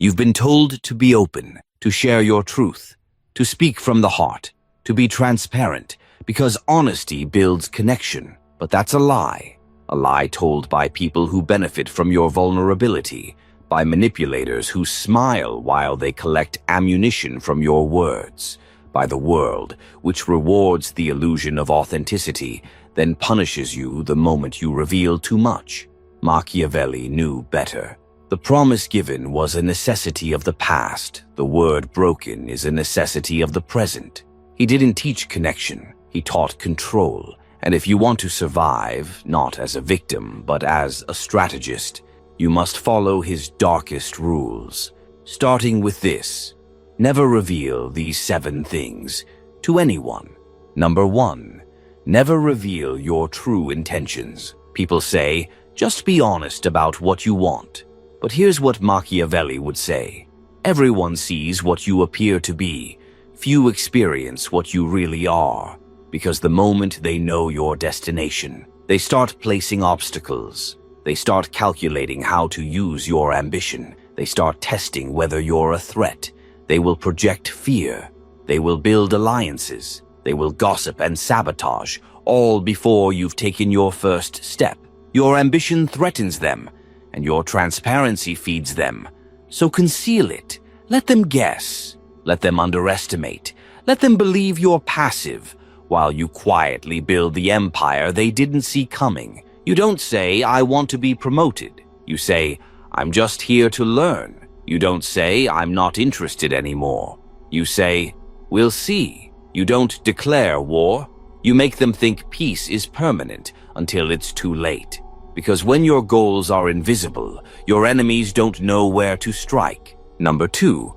You've been told to be open, to share your truth, to speak from the heart, to be transparent, because honesty builds connection. But that's a lie told by people who benefit from your vulnerability, by manipulators who smile while they collect ammunition from your words, by the world, which rewards the illusion of authenticity, then punishes you the moment you reveal too much. Machiavelli knew better. The promise given was a necessity of the past. The word broken is a necessity of the present. He didn't teach connection. He taught control. And if you want to survive, not as a victim, but as a strategist, you must follow his darkest rules. Starting with this: never reveal these 7 things to anyone. Number 1, never reveal your true intentions. People say, just be honest about what you want. But here's what Machiavelli would say: everyone sees what you appear to be. Few experience what you really are. Because the moment they know your destination, they start placing obstacles. They start calculating how to use your ambition. They start testing whether you're a threat. They will project fear. They will build alliances. They will gossip and sabotage, all before you've taken your first step. Your ambition threatens them, and your transparency feeds them. So conceal it. Let them guess. Let them underestimate. Let them believe you're passive, while you quietly build the empire they didn't see coming. You don't say, I want to be promoted. You say, I'm just here to learn. You don't say, I'm not interested anymore. You say, we'll see. You don't declare war. You make them think peace is permanent until it's too late. Because when your goals are invisible, your enemies don't know where to strike. Number 2,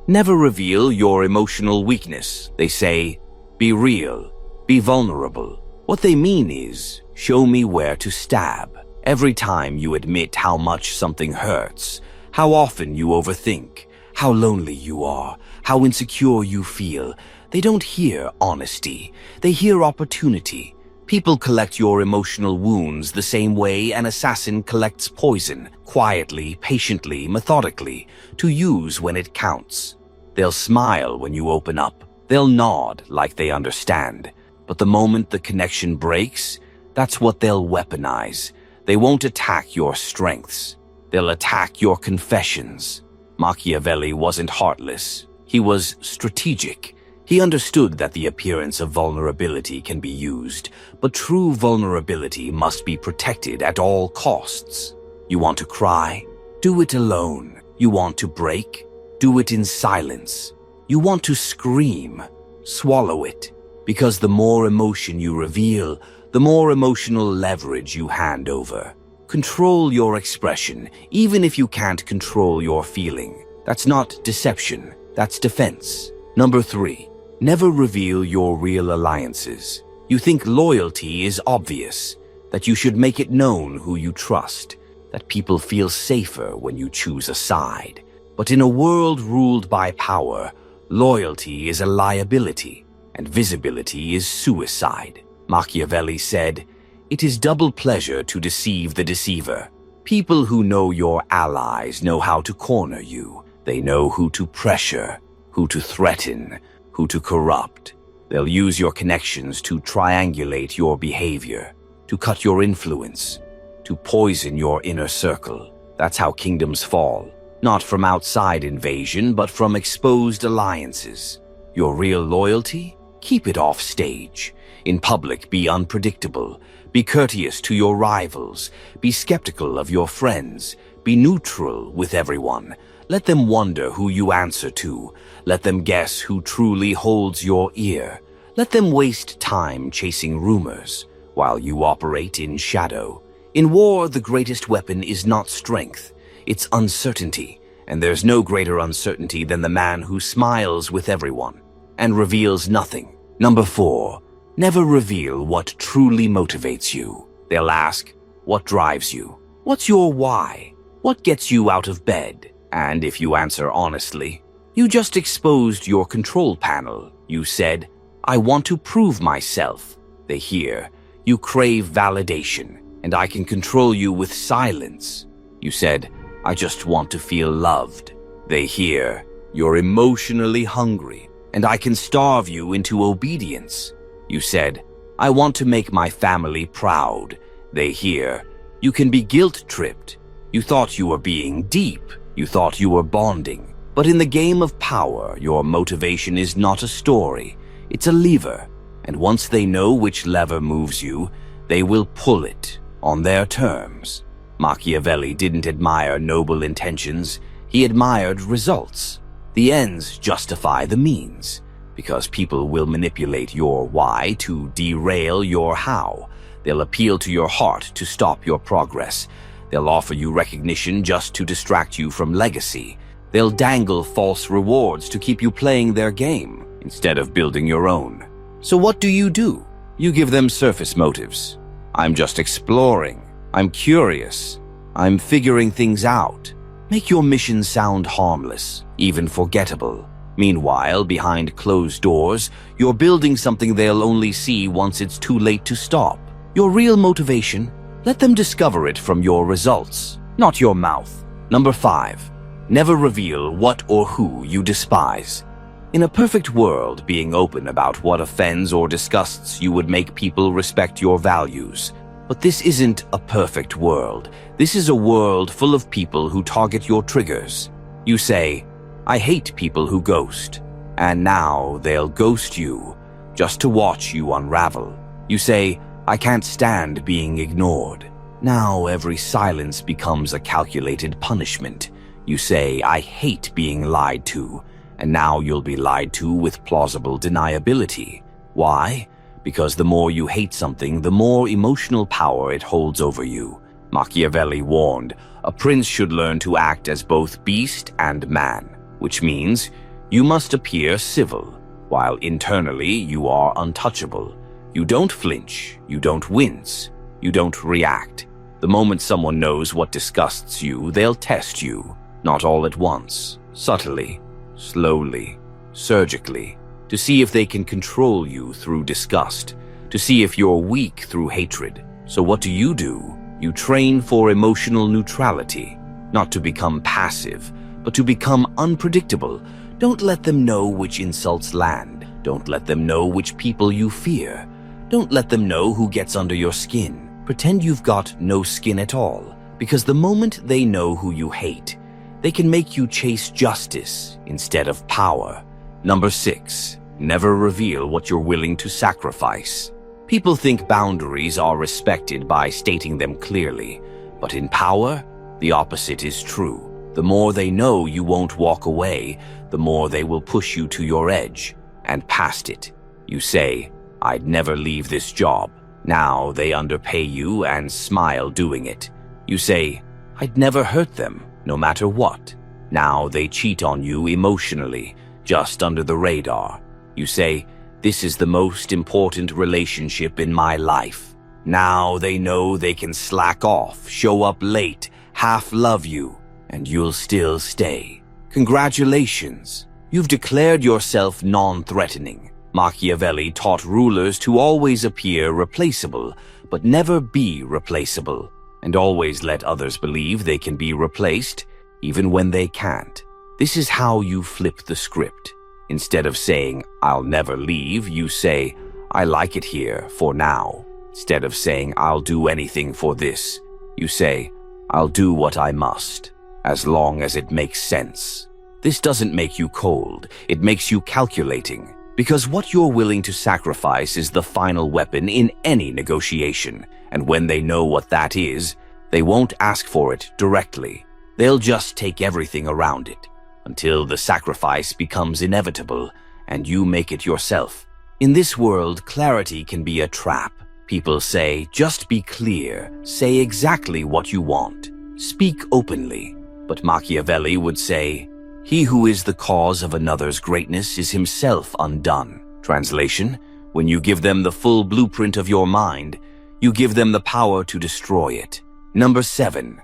never reveal your emotional weakness. They say, be real. Be vulnerable. What they mean is, show me where to stab. Every time you admit how much something hurts, how often you overthink, how lonely you are, how insecure you feel, they don't hear honesty. They hear opportunity. People collect your emotional wounds the same way an assassin collects poison, quietly, patiently, methodically, to use when it counts. They'll smile when you open up. They'll nod like they understand. But the moment the connection breaks, that's what they'll weaponize. They won't attack your strengths. They'll attack your confessions. Machiavelli wasn't heartless. He was strategic. He understood that the appearance of vulnerability can be used, but true vulnerability must be protected at all costs. You want to cry? Do it alone. You want to break? Do it in silence. You want to scream? Swallow it. Because the more emotion you reveal, the more emotional leverage you hand over. Control your expression, even if you can't control your feeling. That's not deception, that's defense. Number 3, never reveal your real alliances. You think loyalty is obvious, that you should make it known who you trust, that people feel safer when you choose a side. But in a world ruled by power, loyalty is a liability. And visibility is suicide. Machiavelli said, it is double pleasure to deceive the deceiver. People who know your allies know how to corner you. They know who to pressure, who to threaten, who to corrupt. They'll use your connections to triangulate your behavior, to cut your influence, to poison your inner circle. That's how kingdoms fall. Not from outside invasion, but from exposed alliances. Your real loyalty? Keep it off stage. In public, be unpredictable. Be courteous to your rivals. Be skeptical of your friends. Be neutral with everyone. Let them wonder who you answer to. Let them guess who truly holds your ear. Let them waste time chasing rumors while you operate in shadow. In war, the greatest weapon is not strength. It's uncertainty. And there's no greater uncertainty than the man who smiles with everyone and reveals nothing. Number 4, never reveal what truly motivates you. They'll ask, what drives you? What's your why? What gets you out of bed? And if you answer honestly, you just exposed your control panel. You said, I want to prove myself. They hear, you crave validation, and I can control you with silence. You said, I just want to feel loved. They hear, "You're emotionally hungry, and I can starve you into obedience." You said, "I want to make my family proud." They hear, "You can be guilt-tripped." You thought you were being deep. You thought you were bonding. But in the game of power, your motivation is not a story. It's a lever. And once they know which lever moves you, they will pull it on their terms. Machiavelli didn't admire noble intentions. He admired results. The ends justify the means, because people will manipulate your why to derail your how. They'll appeal to your heart to stop your progress. They'll offer you recognition just to distract you from legacy. They'll dangle false rewards to keep you playing their game instead of building your own. So what do? You give them surface motives. "I'm just exploring. I'm curious. I'm figuring things out." Make your mission sound harmless, even forgettable. Meanwhile, behind closed doors, you're building something they'll only see once it's too late to stop. Your real motivation? Let them discover it from your results, not your mouth. Number 5. Never reveal what or who you despise. In a perfect world, being open about what offends or disgusts you would make people respect your values. But this isn't a perfect world. This is a world full of people who target your triggers. You say, "I hate people who ghost." And now they'll ghost you, just to watch you unravel. You say, "I can't stand being ignored." Now every silence becomes a calculated punishment. You say, "I hate being lied to." And now you'll be lied to with plausible deniability. Why? Because the more you hate something, the more emotional power it holds over you. Machiavelli warned, a prince should learn to act as both beast and man, which means you must appear civil, while internally you are untouchable. You don't flinch, you don't wince, you don't react. The moment someone knows what disgusts you, they'll test you, not all at once, subtly, slowly, surgically, to see if they can control you through disgust, to see if you're weak through hatred. So what do? You train for emotional neutrality, not to become passive, but to become unpredictable. Don't let them know which insults land. Don't let them know which people you fear. Don't let them know who gets under your skin. Pretend you've got no skin at all, because the moment they know who you hate, they can make you chase justice instead of power. Number 6, never reveal what you're willing to sacrifice. People think boundaries are respected by stating them clearly, but in power, the opposite is true. The more they know you won't walk away, the more they will push you to your edge and past it. You say, "I'd never leave this job." Now they underpay you and smile doing it. You say, "I'd never hurt them, no matter what." Now they cheat on you emotionally, just under the radar. You say, "This is the most important relationship in my life." Now they know they can slack off, show up late, half love you, and you'll still stay. Congratulations, you've declared yourself non-threatening. Machiavelli taught rulers to always appear replaceable, but never be replaceable, and always let others believe they can be replaced, even when they can't. This is how you flip the script. Instead of saying, "I'll never leave," you say, "I like it here for now." Instead of saying, "I'll do anything for this," you say, "I'll do what I must, as long as it makes sense." This doesn't make you cold, it makes you calculating. Because what you're willing to sacrifice is the final weapon in any negotiation, and when they know what that is, they won't ask for it directly. They'll just take everything around it, until the sacrifice becomes inevitable, and you make it yourself. In this world, clarity can be a trap. People say, just be clear, say exactly what you want, speak openly. But Machiavelli would say, "He who is the cause of another's greatness is himself undone." Translation, when you give them the full blueprint of your mind, you give them the power to destroy it. Number 7,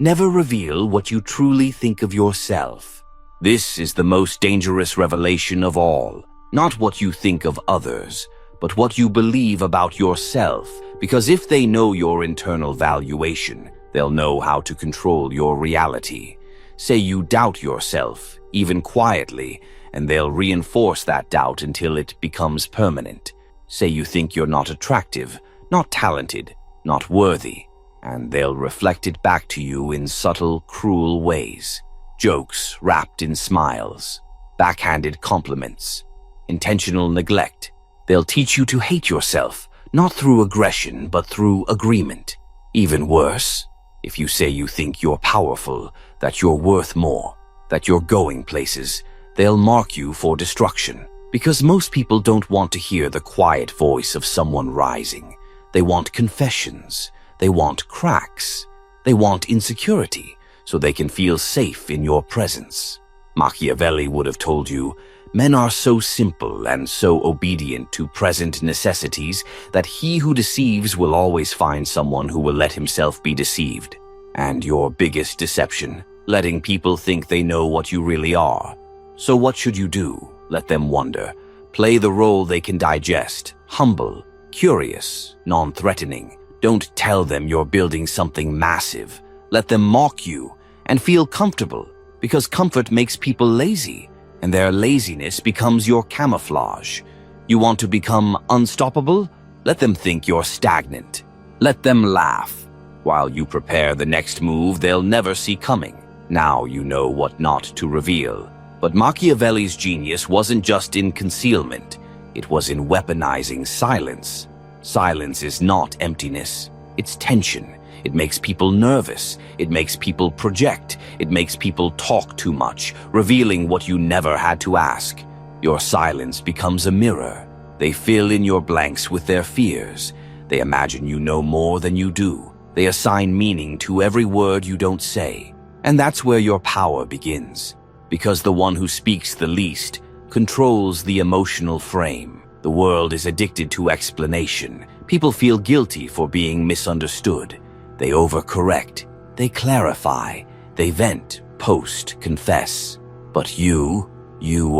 never reveal what you truly think of yourself. This is the most dangerous revelation of all. Not what you think of others, but what you believe about yourself, because if they know your internal valuation, they'll know how to control your reality. Say you doubt yourself, even quietly, and they'll reinforce that doubt until it becomes permanent. Say you think you're not attractive, not talented, not worthy, and they'll reflect it back to you in subtle, cruel ways. Jokes wrapped in smiles, backhanded compliments, intentional neglect. They'll teach you to hate yourself, not through aggression, but through agreement. Even worse, if you say you think you're powerful, that you're worth more, that you're going places, they'll mark you for destruction. Because most people don't want to hear the quiet voice of someone rising. They want confessions. They want cracks. They want insecurity, so they can feel safe in your presence. Machiavelli would have told you, men are so simple and so obedient to present necessities that he who deceives will always find someone who will let himself be deceived. And your biggest deception, letting people think they know what you really are. So what should you do? Let them wonder. Play the role they can digest, humble, curious, non-threatening. Don't tell them you're building something massive. Let them mock you and feel comfortable, because comfort makes people lazy, and their laziness becomes your camouflage. You want to become unstoppable? Let them think you're stagnant. Let them laugh. While you prepare the next move they'll never see coming. Now you know what not to reveal. But Machiavelli's genius wasn't just in concealment. It was in weaponizing silence. Silence is not emptiness. It's tension. It makes people nervous. It makes people project. It makes people talk too much, revealing what you never had to ask. Your silence becomes a mirror. They fill in your blanks with their fears. They imagine you know more than you do. They assign meaning to every word you don't say. And that's where your power begins. Because the one who speaks the least controls the emotional frame. The world is addicted to explanation. People feel guilty for being misunderstood. They overcorrect. They clarify. They vent, post, confess. But you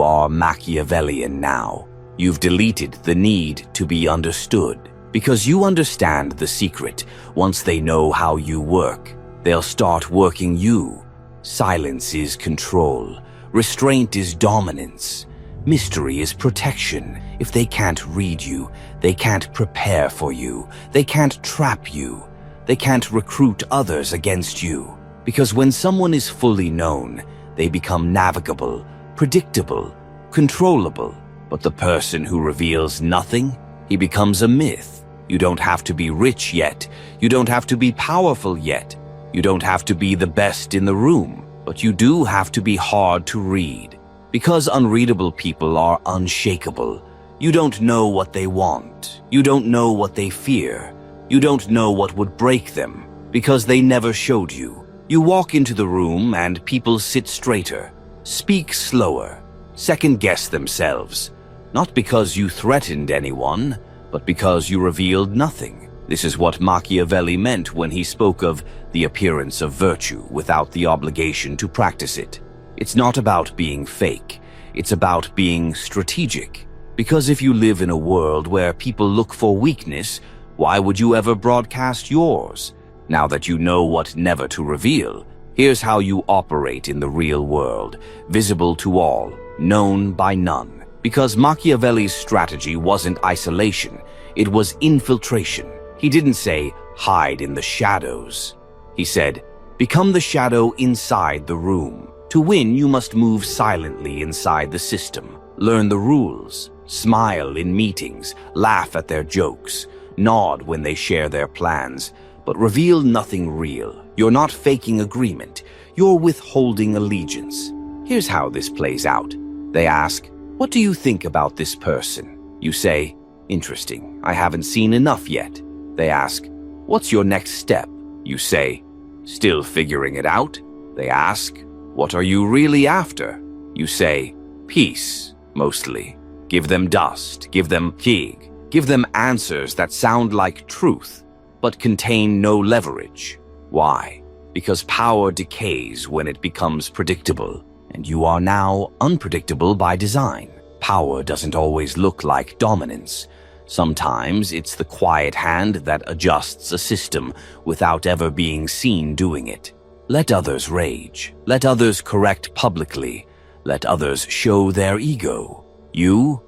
are Machiavellian now. You've deleted the need to be understood. Because you understand the secret. Once they know how you work, they'll start working you. Silence is control. Restraint is dominance. Mystery is protection. If they can't read you, they can't prepare for you. They can't trap you. They can't recruit others against you. Because when someone is fully known, they become navigable, predictable, controllable. But the person who reveals nothing, he becomes a myth. You don't have to be rich yet. You don't have to be powerful yet. You don't have to be the best in the room. But you do have to be hard to read. Because unreadable people are unshakable. You don't know what they want. You don't know what they fear. You don't know what would break them, because they never showed you. You walk into the room and people sit straighter, speak slower, second-guess themselves. Not because you threatened anyone, but because you revealed nothing. This is what Machiavelli meant when he spoke of the appearance of virtue without the obligation to practice it. It's not about being fake. It's about being strategic. Because if you live in a world where people look for weakness, why would you ever broadcast yours? Now that you know what never to reveal, here's how you operate in the real world, visible to all, known by none. Because Machiavelli's strategy wasn't isolation, it was infiltration. He didn't say, hide in the shadows. He said, become the shadow inside the room. To win, you must move silently inside the system. Learn the rules. Smile in meetings. Laugh at their jokes. Nod when they share their plans. But reveal nothing real. You're not faking agreement. You're withholding allegiance. Here's how this plays out. They ask, what do you think about this person? You say, interesting. I haven't seen enough yet. They ask, what's your next step? You say, still figuring it out. They ask, what are you really after? You say, peace, mostly. Give them dust, give them pig, give them answers that sound like truth, but contain no leverage. Why? Because power decays when it becomes predictable, and you are now unpredictable by design. Power doesn't always look like dominance. Sometimes it's the quiet hand that adjusts a system without ever being seen doing it. Let others rage. Let others correct publicly. Let others show their ego. You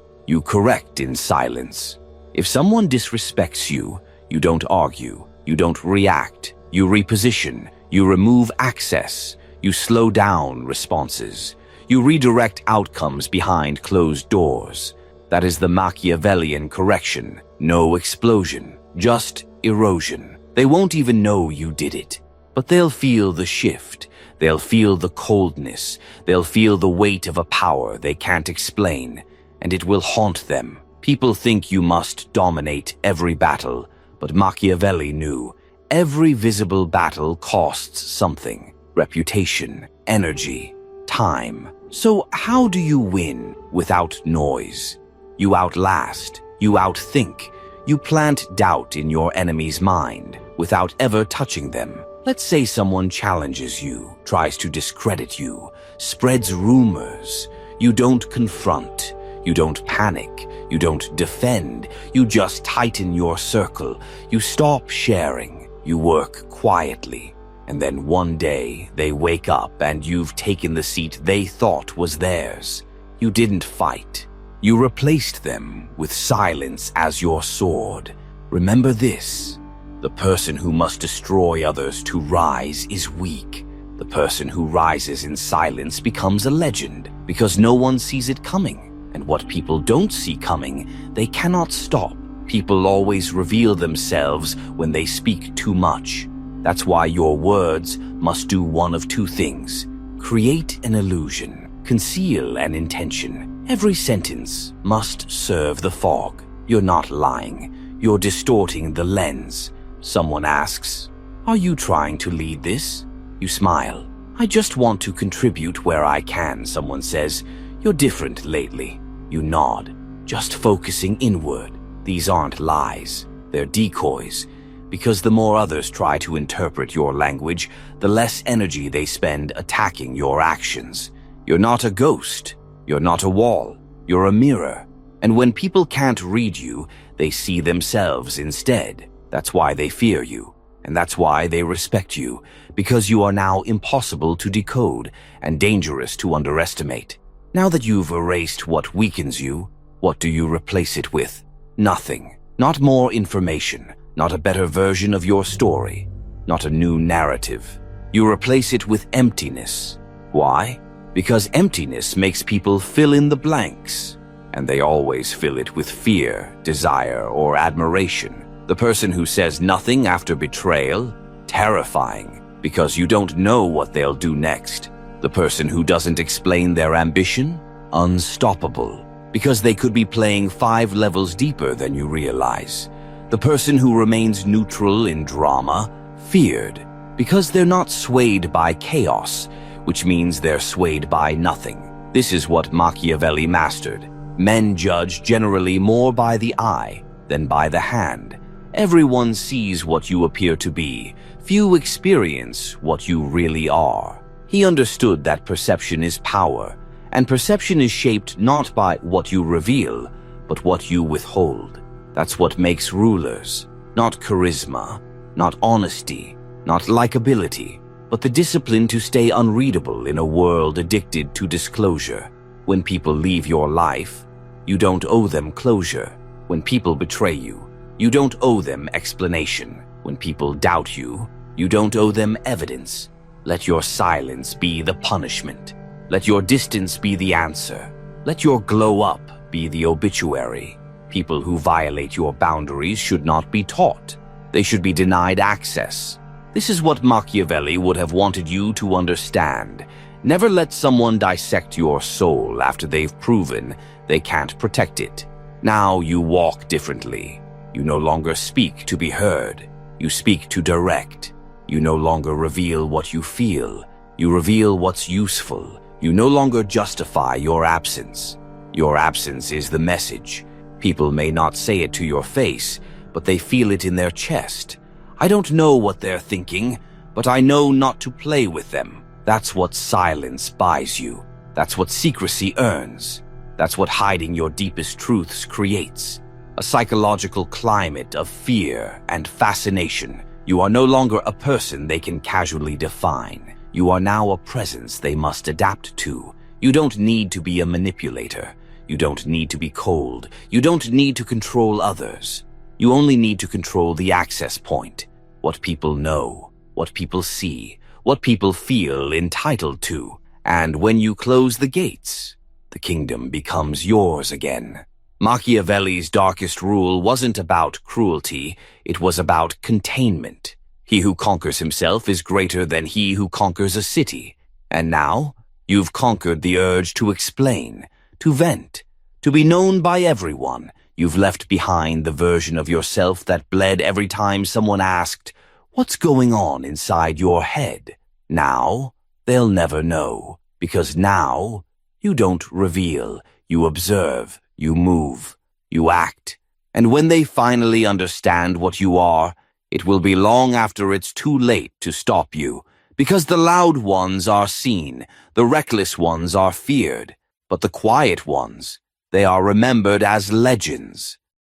correct in silence. If someone disrespects you, you don't argue. You don't react. You reposition. You remove access. You slow down responses. You redirect outcomes behind closed doors. That is the Machiavellian correction. No explosion, just erosion. They won't even know you did it, but they'll feel the shift. They'll feel the coldness. They'll feel the weight of a power they can't explain, and it will haunt them. People think you must dominate every battle, but Machiavelli knew every visible battle costs something: reputation, energy, time. So how do you win without noise? You outlast, you outthink, you plant doubt in your enemy's mind without ever touching them. Let's say someone challenges you, tries to discredit you, spreads rumors. You don't confront, you don't panic, you don't defend, you just tighten your circle, you stop sharing, you work quietly. And then one day, they wake up and you've taken the seat they thought was theirs. You didn't fight. You replaced them with silence as your sword. Remember this: the person who must destroy others to rise is weak. The person who rises in silence becomes a legend because no one sees it coming. And what people don't see coming, they cannot stop. People always reveal themselves when they speak too much. That's why your words must do one of two things: create an illusion, conceal an intention. Every sentence must serve the fog. You're not lying. You're distorting the lens. Someone asks, "Are you trying to lead this?" You smile. "I just want to contribute where I can." Someone says, "You're different lately." You nod, just focusing inward. These aren't lies. They're decoys. Because the more others try to interpret your language, the less energy they spend attacking your actions. You're not a ghost. You're not a wall. You're a mirror. And when people can't read you, they see themselves instead. That's why they fear you. And that's why they respect you. Because you are now impossible to decode and dangerous to underestimate. Now that you've erased what weakens you, what do you replace it with? Nothing. Not more information. Not a better version of your story, not a new narrative. You replace it with emptiness. Why? Because emptiness makes people fill in the blanks, and they always fill it with fear, desire, or admiration. The person who says nothing after betrayal, terrifying, because you don't know what they'll do next. The person who doesn't explain their ambition, unstoppable, because they could be playing 5 levels deeper than you realize. The person who remains neutral in drama, feared, because they're not swayed by chaos, which means they're swayed by nothing. This is what Machiavelli mastered. Men judge generally more by the eye than by the hand. Everyone sees what you appear to be. Few experience what you really are. He understood that perception is power, and perception is shaped not by what you reveal, but what you withhold. That's what makes rulers. Not charisma, not honesty, not likability, but the discipline to stay unreadable in a world addicted to disclosure. When people leave your life, you don't owe them closure. When people betray you, you don't owe them explanation. When people doubt you, you don't owe them evidence. Let your silence be the punishment. Let your distance be the answer. Let your glow up be the obituary. People who violate your boundaries should not be taught. They should be denied access. This is what Machiavelli would have wanted you to understand. Never let someone dissect your soul after they've proven they can't protect it. Now you walk differently. You no longer speak to be heard. You speak to direct. You no longer reveal what you feel. You reveal what's useful. You no longer justify your absence. Your absence is the message. People may not say it to your face, but they feel it in their chest. I don't know what they're thinking, but I know not to play with them. That's what silence buys you. That's what secrecy earns. That's what hiding your deepest truths creates. A psychological climate of fear and fascination. You are no longer a person they can casually define. You are now a presence they must adapt to. You don't need to be a manipulator. You don't need to be cold. You don't need to control others. You only need to control the access point. What people know, what people see, what people feel entitled to. And when you close the gates, the kingdom becomes yours again. Machiavelli's darkest rule wasn't about cruelty, it was about containment. He who conquers himself is greater than he who conquers a city. And now, you've conquered the urge to explain, to vent, to be known by everyone. You've left behind the version of yourself that bled every time someone asked, "What's going on inside your head?" Now, they'll never know, because now, you don't reveal, you observe, you move, you act. And when they finally understand what you are, it will be long after it's too late to stop you, because the loud ones are seen, the reckless ones are feared, but the quiet ones, they are remembered as legends.